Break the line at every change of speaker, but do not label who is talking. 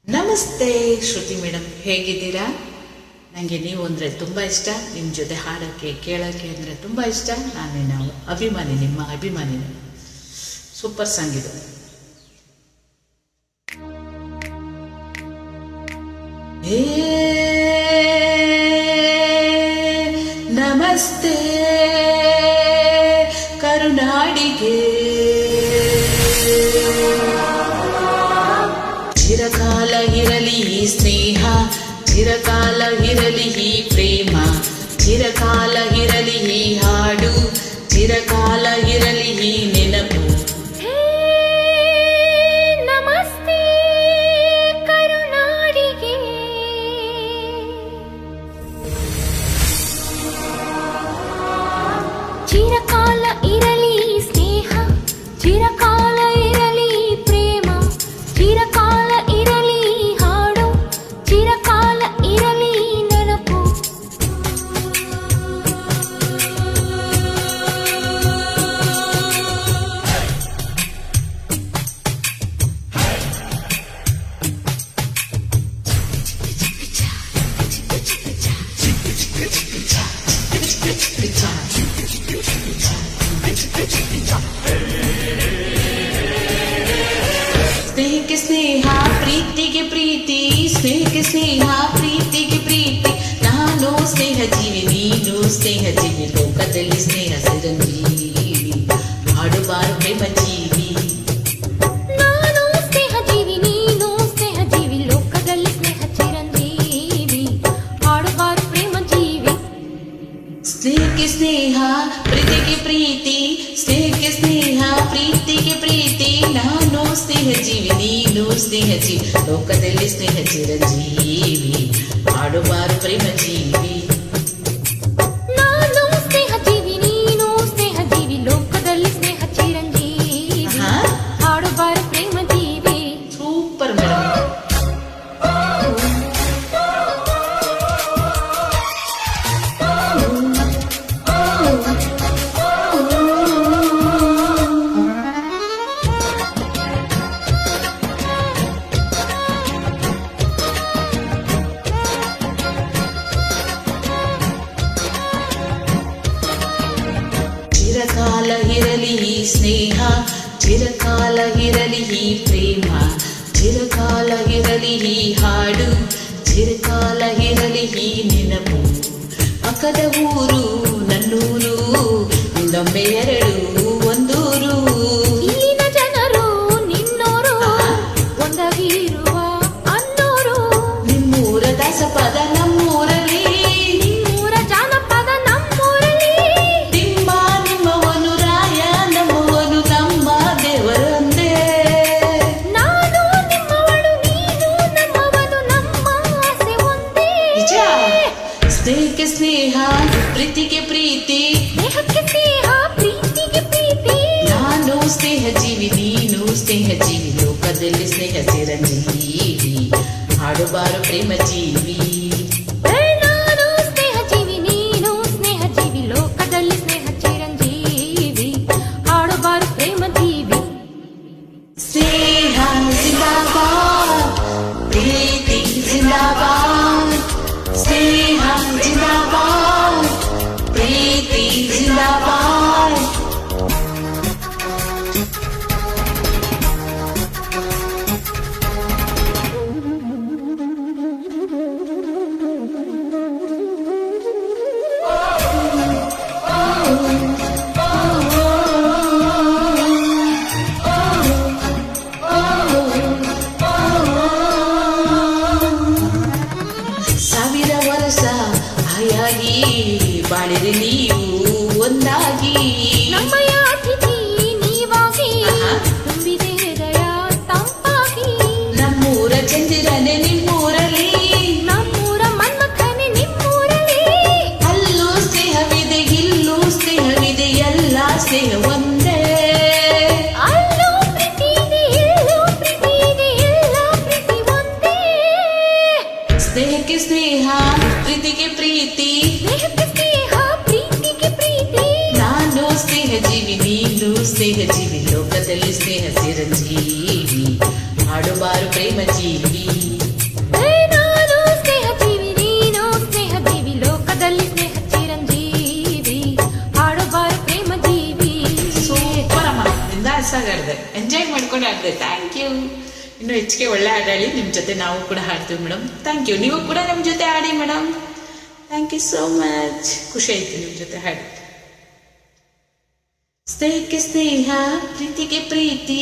ನಮಸ್ತೆ ಶ್ರುತಿ ಮೇಡಮ್, ಹೇಗಿದ್ದೀರಾ? ನನಗೆ ನೀವು ಅಂದರೆ ತುಂಬ ಇಷ್ಟ. ನಿಮ್ಮ ಜೊತೆ ಹಾಡೋಕ್ಕೆ ಕೇಳೋಕ್ಕೆ ಅಂದರೆ ತುಂಬ ಇಷ್ಟ. ನಾನು ನಿಮ್ಮ ಅಭಿಮಾನಿ. ಸೂಪರ್ ಸಾಂಗ್ ಇದು. ನಮಸ್ತೆ ಕರುನಾಡಿಗೆ, ಚಿರಕಾಲ ಇರಲಿ ಈ ಸ್ನೇಹ, ಚಿರಕಾಲ ಇರಲಿ ಈ ಪ್ರೇಮ, ಚಿರಕಾಲ ಇರಲಿ ಈ ಹಾಡು, ಚಿರಕಾಲ ಇರಲಿ ಈ ನೆನಪು.
ನಮಸ್ತೆ ಕರುನಾಡಿಗೆ, ಚಿರಕಾಲ ಇರಲಿ ಸ್ನೇಹ, ಚಿರಕಾಲ ಇರಲಿ ಪ್ರೇಮ, ಚಿರಕಾಲ ಇರಲಿ ಹಾಡು, ಚಿರಕಾಲ ಇರಲಿ ನೆನಪು.
ಸ್ನೇಹಕ್ಕೆ ಸ್ನೇಹ, ಪ್ರೀತಿಗೆ ಪ್ರೀತಿ, ಸ್ನೇಹಕ್ಕೆ ಸ್ನೇಹ, ಪ್ರೀತಿಗೆ ಪ್ರೀತಿ. ನಾನು ಸ್ನೇಹ ಜೀವಿ, ನೀನು ಸ್ನೇಹ ಜೀವಿ, ಲೋಕದಲ್ಲಿ ಸ್ನೇಹ ಚಿರಂಜೀವಿ, ಹಾಡುಬಾರು ಪ್ರೇಮ ಜೀವಿ.
ನಾನು ಸ್ನೇಹ ಜೀವಿ, ನೀನು ಸ್ನೇಹ ಜೀವಿ, ಲೋಕದಲ್ಲಿ ಸ್ನೇಹ ಚಿರಂಜೀವಿ, ಹಾಡುಬಾರು ಪ್ರೇಮ ಜೀವಿ.
ಸ್ನೇಹಕ್ಕೆ ಸ್ನೇಹ, ಪ್ರೀತಿಗೆ ಪ್ರೀತಿ, ಸ್ನೇಹಕ್ಕೆ ಸ್ನೇಹ, ಪ್ರೀತಿಗೆ ಪ್ರೀತಿ. ನಾನು ಸ್ನೇಹ ಜೀವಿ, ನೀನು ಸ್ನೇಹ ಜೀವಿ, ಲೋಕದಲ್ಲಿ ಸ್ನೇಹ ಚಿರಂಜೀವಿ, ಹಾಡುಬಾರು ಪ್ರೇಮ ಜೀವಿ.
ನಾನು ಸ್ನೇಹ ಜೀವಿ, ನೀನು ಸ್ನೇಹ ಜೀವಿ, ಲೋಕದಲ್ಲಿ ಸ್ನೇಹ ಚಿರಂಜೀವಿ, ಹಾಡುಬಾರು ಪ್ರೇಮ ಜೀವಿ.
Super madam. ಚಿರಕಾಲ ಇರಲಿ ಈ ಸ್ನೇಹ, ಚಿರಕಾಲ ಇರಲಿ ಈ ಪ್ರೇಮ, ಚಿರಕಾಲ ಇರಲಿ ಈ ಹಾಡು, ಚಿರಕಾಲ ಇರಲಿ ಈ ನೆನಪು. ಪಕ್ಕದ ಊರು ನನ್ನೂರು, ಒಂದೊಮ್ಮೆ ಎರಡು ಒಂದೂರು.
ಇಲ್ಲಿನ ಜನರು ನಿನ್ನೋರು, ಒಂದಾಗಿರುವ ಅನ್ನೋರು.
ನಿಮ್ಮೂರ ದಾಸಪದ ನಮ್ಮೂರಲ್ಲಿ,
ನಿಮ್ಮೂರ ಜಾನಪದ ನಮ್ಮೂರಲ್ಲಿ.
ನಿಮ್ಮವನು ರಾಯ, ನಮ್ಮವನು ನಮ್ಮ ದೇವರೊಂದೇ.
ನಾನು ನಿಮ್ಮವಳು, ನೀನು ನಮ್ಮವನು, ನಮ್ಮ ಆಸೆ ಒಂದೇ.
ನಿಜ. ಸ್ನೇಹಕ್ಕೆ ಸ್ನೇಹ, ಪ್ರೀತಿಗೆ ಪ್ರೀತಿ,
ಸ್ನೇಹಕ್ಕೆ ಸ್ನೇಹ, ಪ್ರೀತಿಗೆ ಪ್ರೀತಿ.
ನಾನು ಸ್ನೇಹ ಜೀವಿ, ನೀನು ಸ್ನೇಹ ಜೀವಿ, ಲೋಕದಲ್ಲಿ ಸ್ನೇಹ ಚಿರಂಜೀವಿ, ಹಾಡುಬಾರು ಪ್ರೇಮ ಜೀವಿ.
ನಾನು ಸ್ನೇಹ ಜೀವಿ, ನೀನು ಸ್ನೇಹ ಜೀವಿ, ಲೋಕದಲ್ಲಿ ಸ್ನೇಹ ಚಿರಂಜೀವಿ, ಹಾಡುಬಾರು ಪ್ರೇಮ ಜೀವಿ.
ಸ್ನೇಹ ಜಿಂದಾಬಾದ್, ಪ್ರೀತಿ ಜಿಂದಾಬಾದ್, ಸ್ನೇಹ ಜಿಂದಾಬಾದ್, ಪ್ರೀತಿ ಜಿಂದಾಬಾದ್. ಸಾವಿರ ವರ್ಷ ಆಯಾಗಿ ಬಾಳಿರಿ ನೀವು ಒಂದಾಗಿ.
ನಮ್ಮಯ ಅತಿಥಿ ನೀವಾಗಿ, ತುಂಬಿದೆ ಹೃದಯ ತಂಪಾಗಿ.
ನಮ್ಮೂರ ಚಂದಿರನೆ ನಿಮ್ಮೂರಲ್ಲಿ,
ನಮ್ಮೂರ ಮನ್ಮಥನೆ ನಿಮ್ಮೂರಲ್ಲಿ.
ಅಲ್ಲೂ ಸ್ನೇಹವಿದೆ, ಇಲ್ಲೂ ಸ್ನೇಹವಿದೆ, ಎಲ್ಲ ಸ್ನೇಹ ಒಂದೇ.
ಅಲ್ಲೂ ಪ್ರೀತಿ ಇದೆ, ಇಲ್ಲೂ ಪ್ರೀತಿ ಇದೆ, ಎಲ್ಲ ಪ್ರೀತಿ ಒಂದೇ.
ಸ್ನೇಹಕ್ಕೆ ಸ್ನೇಹ, ಪ್ರೀತಿಗೆ ಪ್ರೀತಿ,
ಸ್ನೇಹಕ್ಕೆ ಸ್ನೇಹ, ಪ್ರೀತಿಗೆ ಪ್ರೀತಿ.
ನಾನು ಸ್ನೇಹ ಜೀವಿ, ನೀನು ಸ್ನೇಹ ಜೀವಿ, ಲೋಕದಲ್ಲಿ ಸ್ನೇಹ ಚಿರಂಜೀವಿ, ಹಾಡುಬಾರು ಪ್ರೇಮ ಜೀವಿ. ಸಖತ್ತಾಗಿ ಆಡಿದೆ, ಎಂಜಾಯ್ ಮಾಡ್ಕೊಂಡು ಆಡಿದೆ. Thank you. ಇನ್ನು ಹೆಚ್ಚಿಗೆ ಒಳ್ಳೆ ಹಾಡಾಡಿ ನಿಮ್ಮ ಜೊತೆ ನಾವು ಕೂಡ ಹಾಡ್ತೀವಿ ಮೇಡಮ್. Thank you. ನೀವು ಕೂಡ ನಮ್ಮ ಜೊತೆ ಆಡಿ madam. Thank you so much. ಖುಷಿ ಆಯ್ತು ನಿಮ್ಮ ಜೊತೆ ಹಾಡಿ. ಸ್ನೇಹಕ್ಕೆ ಸ್ನೇಹ, ಪ್ರೀತಿಗೆ ಪ್ರೀತಿ.